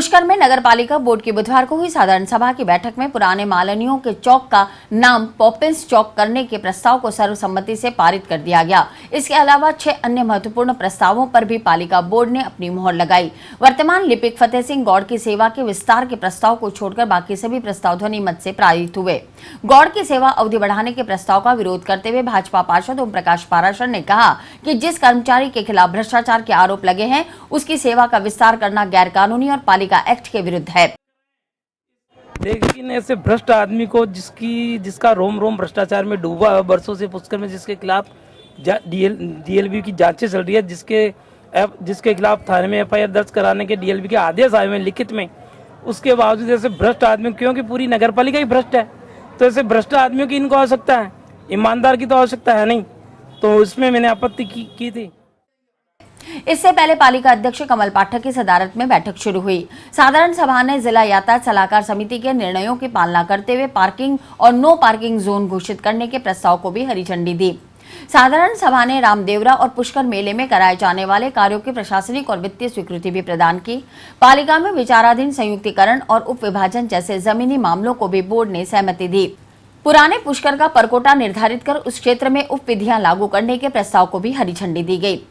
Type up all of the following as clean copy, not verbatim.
पुष्कर में नगर पालिका बोर्ड की बुधवार को हुई साधारण सभा की बैठक में पुराने मालनियों के चौक का नाम पॉपिंस चौक करने के प्रस्ताव को सर्वसम्मति से पारित कर दिया गया। इसके अलावा 6 अन्य महत्वपूर्ण प्रस्तावों पर भी पालिका बोर्ड ने अपनी मोहर लगाई। वर्तमान लिपिक फतेह सिंह गौड़ की सेवा के विस्तार के प्रस्ताव को छोड़कर बाकी सभी प्रस्ताव ध्वनि मत से पारित हुए। गौड़ की सेवा अवधि बढ़ाने के प्रस्ताव का विरोध करते हुए भाजपा पार्षद ओम प्रकाश पाराशर ने कहा कि जिस कर्मचारी के खिलाफ भ्रष्टाचार के आरोप लगे हैं उसकी सेवा का विस्तार करना गैर कानूनी और पालिका एक्ट के विरुद्ध है। लेकिन ऐसे भ्रष्ट आदमी को जिसका रोम रोम भ्रष्टाचार में डूबा है वर्षों से, पुष्कर में जिसके खिलाफ डीएलबी की जांचें चल रही है, जिसके खिलाफ थाने में एफआईआर दर्ज कराने के डीएलबी के आदेश आए हुए लिखित में, उसके बावजूद ऐसे भ्रष्ट आदमी, क्योंकि पूरी नगर पालिका ही भ्रष्ट है, तो ऐसे भ्रष्ट आदमियों की इनको आवश्यकता है, ईमानदार की तो आवश्यकता है नहीं। तो उसमें मैंने आपत्ति की थी। इससे पहले पालिका अध्यक्ष कमल पाठक की सदारत में बैठक शुरू हुई। साधारण सभा ने जिला यातायात सलाहकार समिति के निर्णयों की पालना करते हुए पार्किंग और नो पार्किंग जोन घोषित करने के प्रस्ताव को भी हरी झंडी दी। साधारण सभा ने रामदेवरा और पुष्कर मेले में कराए जाने वाले कार्यों की प्रशासनिक और वित्तीय स्वीकृति भी प्रदान की। पालिका में विचाराधीन संयुक्तिकरण और उप विभाजन जैसे जमीनी मामलों को भी बोर्ड ने सहमति दी। पुराने पुष्कर का परकोटा निर्धारित कर उस क्षेत्र में उप विधियां लागू करने के प्रस्ताव को भी हरी झंडी दी गई।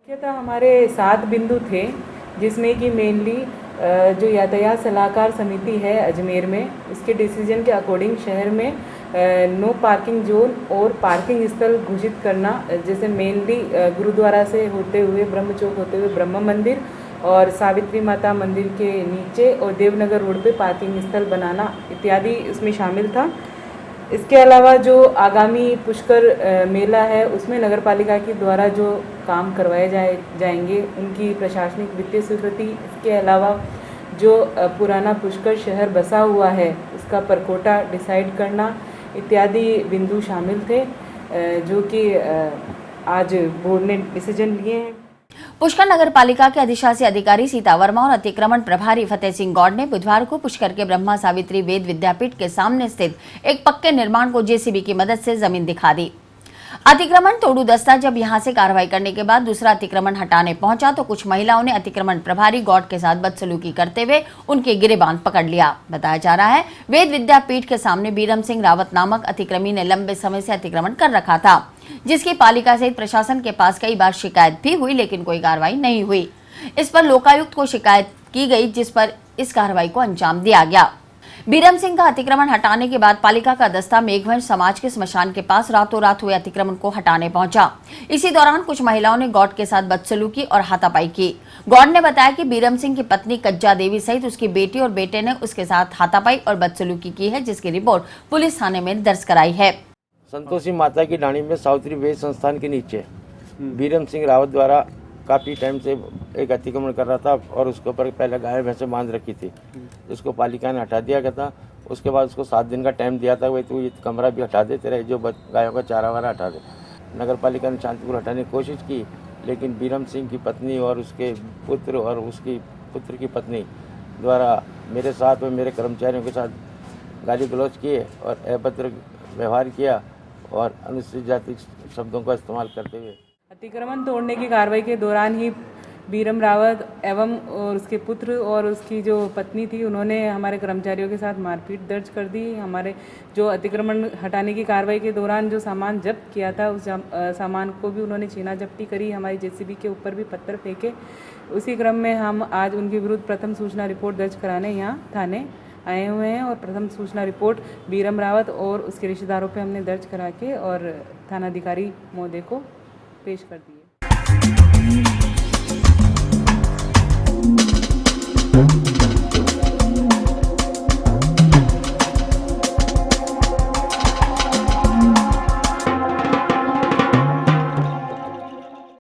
मुख्यतः हमारे 7 बिंदु थे, जिसमें कि मेनली जो यातायात सलाहकार समिति है अजमेर में, इसके डिसीजन के अकॉर्डिंग शहर में नो पार्किंग जोन और पार्किंग स्थल घोषित करना, जैसे मेनली गुरुद्वारा से होते हुए ब्रह्म चौक होते हुए ब्रह्म मंदिर और सावित्री माता मंदिर के नीचे और देवनगर रोड पे पार्किंग स्थल बनाना इत्यादि इसमें शामिल था। इसके अलावा जो आगामी पुष्कर मेला है उसमें नगर पालिका के द्वारा जो काम करवाए जाएंगे उनकी प्रशासनिक वित्तीय स्वीकृति, इसके अलावा जो पुराना पुष्कर शहर बसा हुआ है उसका परकोटा डिसाइड करना इत्यादि बिंदु शामिल थे, जो कि आज बोर्ड ने डिसीजन लिए हैं। पुष्कर नगर पालिका के अधिशासी अधिकारी सीता वर्मा और अतिक्रमण प्रभारी फतेह सिंह गौड़ ने बुधवार को पुष्कर के ब्रह्मा सावित्री वेद विद्यापीठ के सामने स्थित एक पक्के निर्माण को जेसीबी की मदद से जमीन दिखा दी। अतिक्रमण तोड़ू दस्ता जब यहां से कार्रवाई करने के बाद दूसरा अतिक्रमण हटाने पहुंचा तो कुछ महिलाओं ने अतिक्रमण प्रभारी गौड़ के साथ बदसलूकी करते हुए उनके गिरेबान पकड़ लिया। बताया जा रहा है वेद विद्यापीठ के सामने बीरम सिंह रावत नामक अतिक्रमी ने लंबे समय से अतिक्रमण कर रखा था, जिसकी पालिका सहित प्रशासन के पास कई बार शिकायत भी हुई, लेकिन कोई कार्रवाई नहीं हुई। इस पर लोकायुक्त को शिकायत की गई, जिस पर इस कार्रवाई को अंजाम दिया गया। बीरम सिंह का अतिक्रमण हटाने के बाद पालिका का दस्ता मेघवंश समाज के स्मशान के पास रातों रात हुए अतिक्रमण को हटाने पहुंचा। इसी दौरान कुछ महिलाओं ने गौड़ के साथ बदसलूकी और हाथापाई की। गौड़ ने बताया कि बीरम सिंह की पत्नी कज्जा देवी सहित उसकी बेटी और बेटे ने उसके साथ हाथापाई और बदसलूकी की है, जिसकी रिपोर्ट पुलिस थाने में दर्ज कराई है। संतोषी माता की डाणी में सावित्री वेद संस्थान के नीचे बीरम सिंह रावत द्वारा काफ़ी टाइम से एक अतिक्रमण कर रहा था और उसके ऊपर पहले गाय भैंसें बांध रखी थी, जिसको पालिका ने हटा दिया गया था। उसके बाद उसको 7 दिन का टाइम दिया था, भाई तू ये कमरा भी हटा दे, तेरा जो गायों का चारा वारा हटा दे। नगर पालिका ने शांतिपूर्ण हटाने की कोशिश की, लेकिन बीरम सिंह की पत्नी और उसके पुत्र और उसकी पुत्र की पत्नी द्वारा मेरे साथ और मेरे कर्मचारियों के साथ गाली गलौज किए और अभद्र व्यवहार किया और अनुसूचित जाति शब्दों का इस्तेमाल करते हुए अतिक्रमण तोड़ने की कार्रवाई के दौरान ही बीरम रावत एवं और उसके पुत्र और उसकी जो पत्नी थी, उन्होंने हमारे कर्मचारियों के साथ मारपीट दर्ज कर दी। हमारे जो अतिक्रमण हटाने की कार्रवाई के दौरान जो सामान जब्त किया था उस सामान को भी उन्होंने छीना झपटी करी, हमारी जेसीबी के ऊपर भी पत्थर फेंके। उसी क्रम में हम आज उनके विरुद्ध प्रथम सूचना रिपोर्ट दर्ज कराने यहाँ थाने आए हुए हैं और प्रथम सूचना रिपोर्ट बीरम रावत और उसके रिश्तेदारों पर हमने दर्ज करा के और थानाधिकारी महोदय को पेश कर दी है।